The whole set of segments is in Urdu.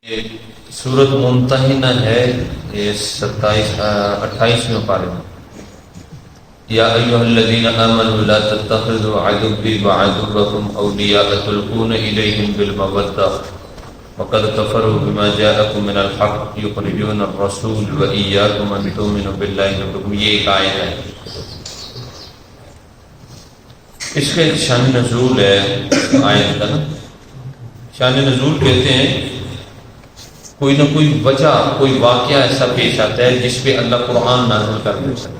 سورت ممتحنہ ہے، یہ 28ویں پارے میں۔ یا ایھا الذین آمنوا لا تتخذوا عدوی وعدوکم اولیاء تلقون الیہم بالمودۃ وقد کفروا بما جاءکم من الحق یخرجون الرسول وایاکم ان تؤمنوا باللہ ربکم۔ یہ ایک آیت ہے، اس کا ایک شان نزول ہے آیت کا نا۔ شان نزول کہتے ہیں کوئی نہ کوئی وجہ، کوئی واقعہ ایسا پیش آتا ہے جس پہ اللہ قرآن نازل کر دیتا ہے۔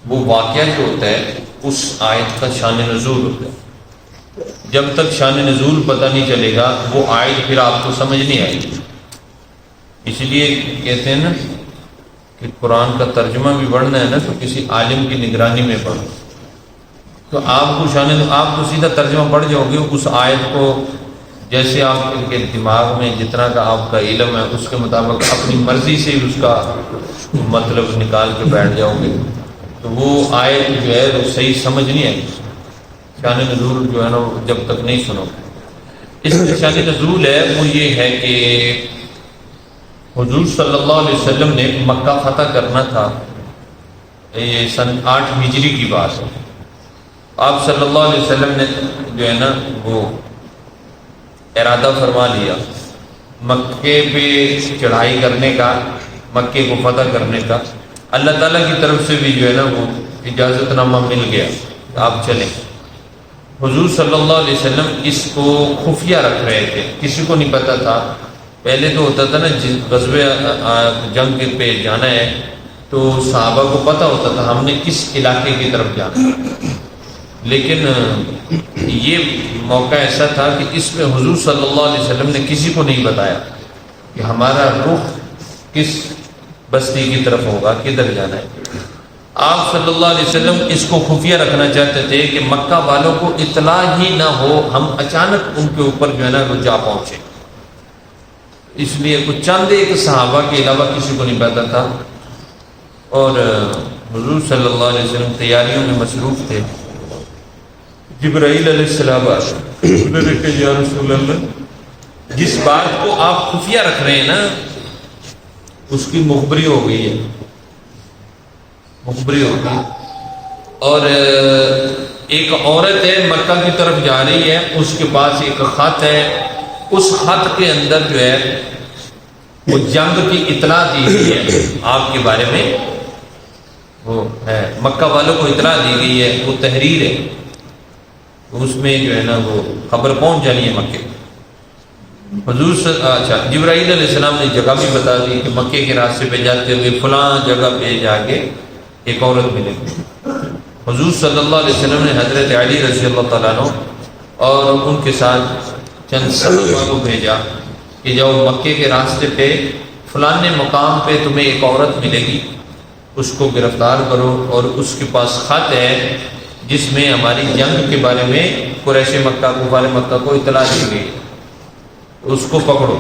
وہ واقعہ جو ہوتا ہے اس آیت کا شان نزول ہوتا ہے۔ جب تک شان نزول پتہ نہیں چلے گا وہ آیت پھر آپ کو سمجھ نہیں آئے گی۔ اس لیے کہتے ہیں نا کہ قرآن کا ترجمہ بھی پڑھنا ہے نا تو کسی عالم کی نگرانی میں پڑھو، تو آپ کو آپ تو سیدھا ترجمہ پڑھ جاؤ گے اس آیت کو، جیسے آپ کے دماغ میں جتنا کا آپ کا علم ہے اس کے مطابق اپنی مرضی سے اس کا مطلب نکال کے بیٹھ جاؤ گے، تو وہ آیت جو ہے وہ صحیح سمجھ نہیں آئے گی۔ شان نزول جو ہے نا جب تک نہیں سنو گے۔ اس کا شان نزول ہے وہ یہ ہے کہ حضور صلی اللہ علیہ وسلم نے مکہ فتح کرنا تھا، یہ سن 8 ہجری کی بات ہے۔ آپ صلی اللہ علیہ وسلم نے جو ہے نا وہ ارادہ فرما لیا مکے پہ چڑھائی کرنے کا، مکے کو فتح کرنے کا۔ اللہ تعالیٰ کی طرف سے بھی جو ہے نا وہ اجازت نامہ مل گیا، آپ چلیں۔ حضور صلی اللہ علیہ وسلم اس کو خفیہ رکھ رہے تھے، کسی کو نہیں پتہ تھا۔ پہلے تو ہوتا تھا نا غزوہ جنگ پہ جانا ہے تو صحابہ کو پتہ ہوتا تھا ہم نے کس علاقے کی طرف جانا ہے، لیکن یہ موقع ایسا تھا کہ اس میں حضور صلی اللہ علیہ وسلم نے کسی کو نہیں بتایا کہ ہمارا رخ کس بستی کی طرف ہوگا، کدھر جانا ہے۔ آپ صلی اللہ علیہ وسلم اس کو خفیہ رکھنا چاہتے تھے کہ مکہ والوں کو اطلاع ہی نہ ہو ہم اچانک ان کے اوپر جو ہے نا وہ جا پہنچے۔ اس لیے کچھ چند ایک صحابہ کے علاوہ کسی کو نہیں پتا تھا، اور حضور صلی اللہ علیہ وسلم تیاریوں میں مصروف تھے۔ جبرائیل علیہ السلام انہوں نے کہا یا رسول اللہ، جس بات کو آپ خفیہ رکھ رہے ہیں نا اس کی مخبری ہو گئی ہے، مخبری ہو گئی۔ اور ایک عورت ہے مکہ کی طرف جا رہی ہے، اس کے پاس ایک خط ہے، اس خط کے اندر جو ہے وہ جنگ کی اطلاع دی گئی ہے آپ کے بارے میں، وہ ہے مکہ والوں کو اطلاع دی گئی ہے، وہ تحریر ہے، اس میں جو ہے نا وہ خبر پہنچ جانی ہے مکے۔ حضور جبرائیل علیہ السلام نے جگہ بھی بتا دی کہ مکے کے راستے پہ جاتے ہوئے فلاں جگہ پہ جا کے ایک عورت ملے گی۔ حضور صلی اللہ علیہ وسلم نے حضرت علی رضی اللہ تعالیٰ عنہ اور ان کے ساتھ چند صحابہ کو بھیجا کہ جاؤ مکے کے راستے پہ فلاں مقام پہ تمہیں ایک عورت ملے گی، اس کو گرفتار کرو، اور اس کے پاس خط ہے جس میں ہماری جنگ کے بارے میں قریش مکہ کفار مکہ کو اطلاع دی گئی، اس کو پکڑو۔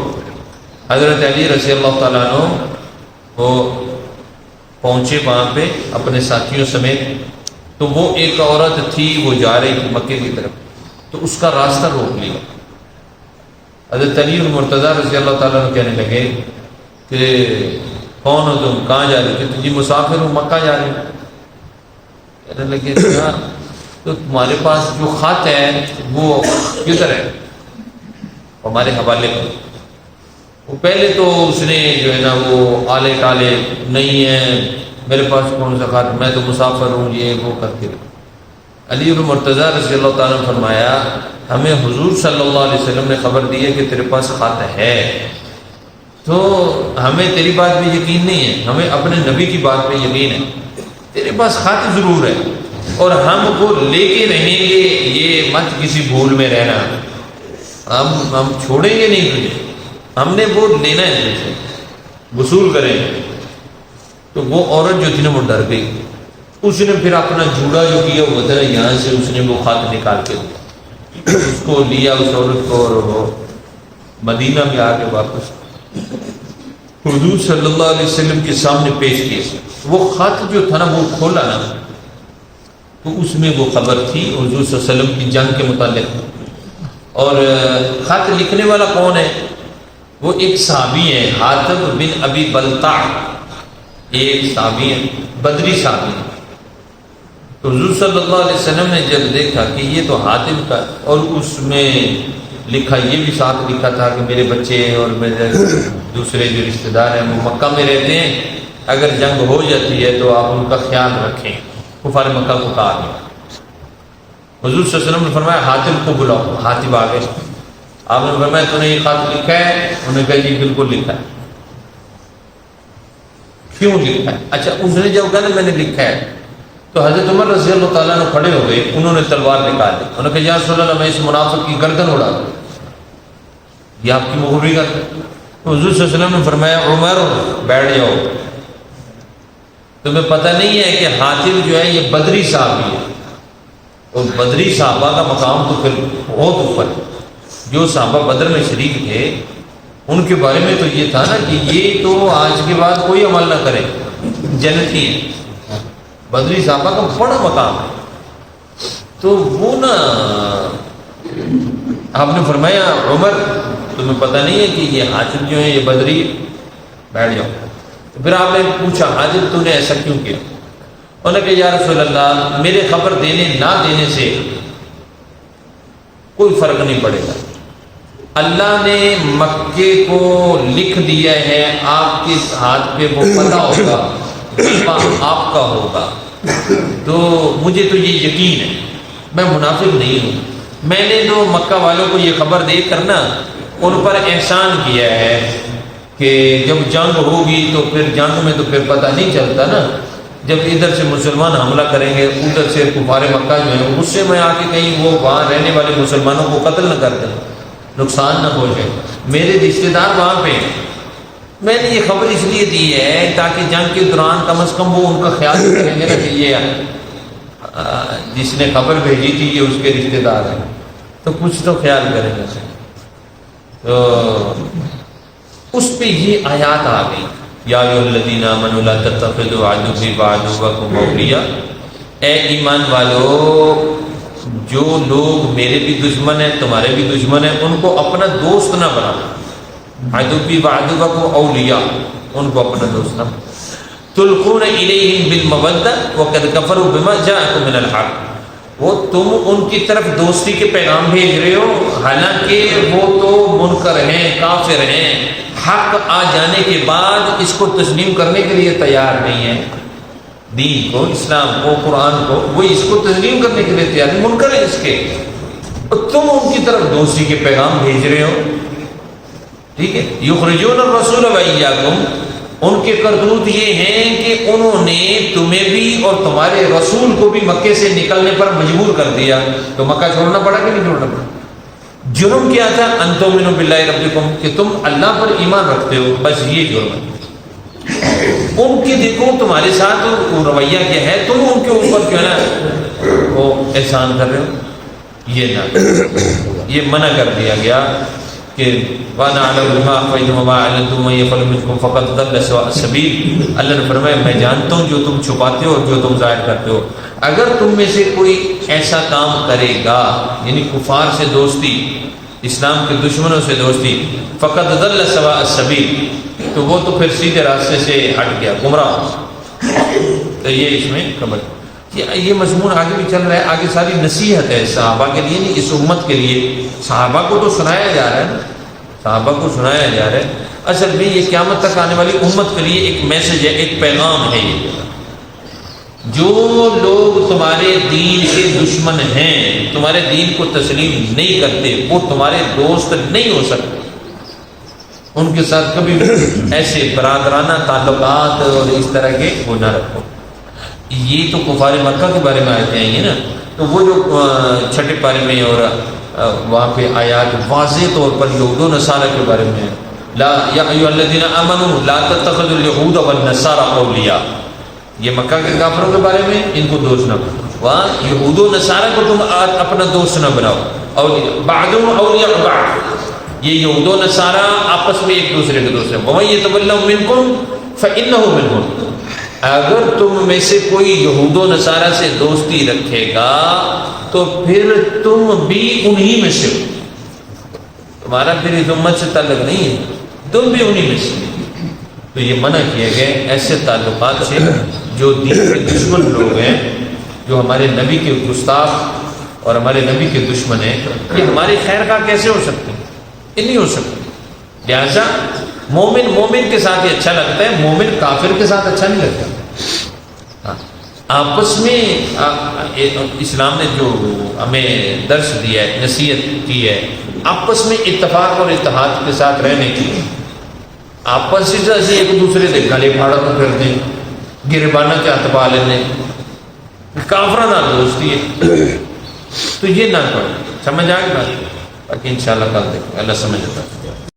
حضرت علی رضی اللہ تعالیٰ عنہ وہ پہنچے وہاں پہ اپنے ساتھیوں سمیت، تو وہ ایک عورت تھی وہ جا رہی تھی مکے کی طرف، تو اس کا راستہ روک لیا۔ حضرت علی مرتضیٰ رضی اللہ تعالیٰ عنہ کہنے لگے کہ کون ہو تم، کہاں جا رہے تھے؟ جی مسافر ہوں، مکہ جا رہے ہیں۔ کہنے لگے تو تمہارے پاس جو خط ہے وہ کدھر ہے؟ ہمارے حوالے پر۔ وہ پہلے تو اس نے جو ہے نا وہ آلے ٹالے نہیں ہے، میرے پاس کون سا خط، میں تو مسافر ہوں، یہ وہ کرتے رہے۔ علی بن مرتضیٰ رضی اللہ تعالیٰ نے فرمایا ہمیں حضور صلی اللہ علیہ وسلم نے خبر دی ہے کہ تیرے پاس خط ہے، تو ہمیں تیری بات پہ یقین نہیں ہے، ہمیں اپنے نبی کی بات پہ یقین ہے۔ تیرے پاس خط ضرور ہے اور ہم وہ لے کے رہیں گے، یہ مت کسی بھول میں رہنا، ہم چھوڑیں گے نہیں تجھے، ہم نے وہ لینا ہے تجھ سے، وصول کریں گے۔ تو وہ عورت جو تھی نا وہ ڈر گئی، اس نے پھر اپنا جوڑا جو کیا وہ تھا یہاں سے اس نے وہ خط نکال کے دیا، اس کو لیا اس عورت کو، اور وہ مدینہ میں آ کے واپس حضور صلی اللہ علیہ وسلم کے سامنے پیش کیا۔ وہ خط جو تھا نا وہ کھولا نا تو اس میں وہ خبر تھی حضور صلی اللہ علیہ وسلم کی جنگ کے متعلق۔ اور خط لکھنے والا کون ہے؟ وہ ایک صحابی ہیں حاتب بن ابی بلتع، ایک صحابی ہیں، بدری صحابی ہیں۔ تو حضور صلی اللہ علیہ وسلم نے جب دیکھا کہ یہ تو حاتب کا، اور اس میں لکھا، یہ بھی ساتھ لکھا تھا کہ میرے بچے اور میرے دوسرے جو رشتہ دار ہیں وہ مکہ میں رہتے ہیں، اگر جنگ ہو جاتی ہے تو آپ ان کا خیال رکھیں۔ کفار مکہ کو کہا گیا۔ حضور صلی اللہ علیہ وسلم نے فرمایا حاتب کو بلاؤ۔ حاتب آ گئے، آپ نے فرمایا تو نے یہ خط لکھا ہے؟ انہوں نے کہا جی بالکل لکھا ہے۔ کیوں لکھا ہے؟ اچھا اس نے جب کہا نا میں نے لکھا ہے، تو حضرت عمر رضی اللہ تعالیٰ نے کھڑے ہو گئے، انہوں نے تلوار نکال دی، انہوں نے کہا یا رسول اللہ میں اس منافق کی گردن اڑا دوں، یہ آپ کی مغربی کا۔ حضور صلی اللہ علیہ وسلم نے فرمایا عمر بیٹھ جاؤ، تمہیں پتہ نہیں ہے کہ حاتب جو ہے یہ بدری صحابی ہے، اور بدری صحابہ کا مقام تو پھر بہت اوپر ہے۔ جو صحابہ بدر میں شریک تھے ان کے بارے میں تو یہ تھا نا کہ یہ تو آج کے بعد کوئی عمل نہ کرے جنتی ہے۔ بدری صحابہ کا بڑا مقام ہے۔ تو وہ نا آپ نے فرمایا عمر تمہیں پتہ نہیں ہے کہ یہ حاتب جو ہے یہ بدری، بیٹھ جاؤ۔ پھر آپ نے پوچھا حاتب تو نے ایسا کیوں کیا؟ انہوں نے کہا یا رسول اللہ میرے خبر دینے نہ دینے سے کوئی فرق نہیں پڑے گا، اللہ نے مکے کو لکھ دیا ہے، آپ کے ہاتھ پہ وہ پتہ ہوگا، آپ کا ہوگا، تو مجھے تو یہ یقین ہے، میں منافق نہیں ہوں۔ میں نے تو مکہ والوں کو یہ خبر دے کر نا ان پر احسان کیا ہے کہ جب جنگ ہوگی تو پھر جنگ میں تو پھر پتہ نہیں چلتا نا، جب ادھر سے مسلمان حملہ کریں گے ادھر سے کفار مکہ جو ہے اس سے میں آ کے کہیں وہ وہاں رہنے والے مسلمانوں کو قتل نہ کر دیں، نقصان نہ ہو جائے، میرے رشتے دار وہاں پہ، میں نے یہ خبر اس لیے دی ہے تاکہ جنگ کے دوران کم از کم وہ ان کا خیال کریں گے نا کہ یہ جس نے خبر بھیجی تھی یہ اس کے رشتے دار ہیں، تو کچھ تو خیال کریں گے۔ تو اس پہ یہ آیات آ گئی یا ایھا الذین آمنوا لا تتخذوا عدوی وعدوکم اولیاء، اے ایمان والو جو لوگ میرے بھی دشمن ہیں تمہارے بھی دشمن ہیں ان کو اپنا دوست نہ بنانا، عدوی وعدوکم اولیاء ان کو اپنا دوست نہ بنانا، تلقون الیہم بالمودۃ وقد کفروا بما جاءکم من الحق، وہ تم ان کی طرف دوستی کے پیغام بھیج رہے ہو حالانکہ وہ تو منکر ہیں، کافر ہیں، حق آ جانے کے بعد اس کو تسلیم کرنے کے لیے تیار نہیں ہے، دین کو، اسلام کو، قرآن کو، وہ اس کو تسلیم کرنے کے لیے تیار نہیں، منکر ہے اس کے، تم ان کی طرف دوستی کے پیغام بھیج رہے ہو، ٹھیک ہے۔ یخرجون الرسول وایاکم، ان کے کرتوت یہ ہیں کہ انہوں نے تمہیں بھی اور تمہارے رسول کو بھی مکے سے نکلنے پر مجبور کر دیا، تو مکہ چھوڑنا پڑا کہ نہیں چھوڑنا پڑا؟ جرم کیا تھا؟ ان تؤمنوا باللہ ربکم، کہ تم اللہ پر ایمان رکھتے ہو، بس یہ جرم ہے۔ ان کی دیکھو تمہارے ساتھ رویہ کیا ہے، تم ان کے اوپر جو ہے نا وہ احسان کر رہے ہو، یہ نہ، یہ منع کر دیا گیا کہ وَأَنَا أَعْلَمُ بِمَا أَخْفَيْتُمْ وَمَا أَعْلَنْتُمْ وَمَن يَفْعَلْهُ مِنكُمْ فَقَدْ ضَلَّ سَوَاءَ السَّبِيلِ، اللہ نے فرمایا میں جانتا ہوں جو تم چھپاتے ہو اور جو تم ظاہر کرتے ہو، اگر تم میں سے کوئی ایسا کام کرے گا، یعنی کفار سے دوستی، اسلام کے دشمنوں سے دوستی، فَقَدْ ضَلَّ سَوَاءَ السَّبِيلِ، تو وہ تو پھر سیدھے راستے سے ہٹ گیا، گمراہ۔ تو یہ اس میں خبر، یہ مضمون آگے بھی چل رہا ہے، آگے ساری نصیحت ہے صحابہ کے لیے، نہیں اس امت کے لیے، صحابہ کو تو سنایا جا رہا ہے نا، صحابہ کو سنایا جا رہا ہے، اصل میں یہ قیامت تک آنے والی امت کے لیے ایک میسج ہے، ایک پیغام ہے، یہ جو لوگ تمہارے دین کے دشمن ہیں، تمہارے دین کو تسلیم نہیں کرتے، وہ تمہارے دوست نہیں ہو سکتے، ان کے ساتھ کبھی ایسے برادرانہ تعلقات اور اس طرح کے وہ نہ رکھو۔ یہ تو کفار مکہ کے بارے میں آیتیں آئی ہیں نا، تو وہ جو چھٹے پارے میں اور وہاں پہ آیات واضح طور پر یہود و نصارہ کے بارے میں لا یا ایھا الذین آمنوا لا تتخذوا اليہود والنصارى اولیاء، یہ مکہ کے کافروں کے بارے میں ان کو دوست نہ بناؤ، وہاں یہود و نصارہ کو تم اپنا دوست نہ بناؤ، اور بعضهم اولیاء بعض، یہ یہود و نصارہ آپس میں ایک دوسرے کے دوست ہیں، ومن یتولہم منکم فانہ منہم، اگر تم میں سے کوئی یہود و نصارہ سے دوستی رکھے گا تو پھر تم بھی انہی میں سے ہو، تمہارا پھر اس امت سے تعلق نہیں ہے، تم بھی انہی میں سے۔ تو یہ منع کیے گئے ایسے تعلقات سے جو دین کے دشمن لوگ ہیں، جو ہمارے نبی کے گستاخ اور ہمارے نبی کے دشمن ہیں، یہ ہماری خیر خواہ کیسے ہو سکتے ہیں؟ یہ نہیں ہو سکتے۔ لہٰذا مومن مومن کے ساتھ یہ اچھا لگتا ہے، مومن کافر کے ساتھ اچھا نہیں لگتا۔ آپس میں اسلام نے جو ہمیں درس دیا ہے، نصیحت کی ہے، آپس میں اتفاق اور اتحاد کے ساتھ رہنے کی۔ آپس سے ایک دوسرے کے گلے پھاڑا تو پھر دیں، گربانہ کے ہاتھ پا لینے، کافرانہ دوستی ہے، تو یہ نہ کرو۔ سمجھ آئے گا؟ باقی انشاءاللہ کل دیکھیں، اللہ سمجھتا ہے۔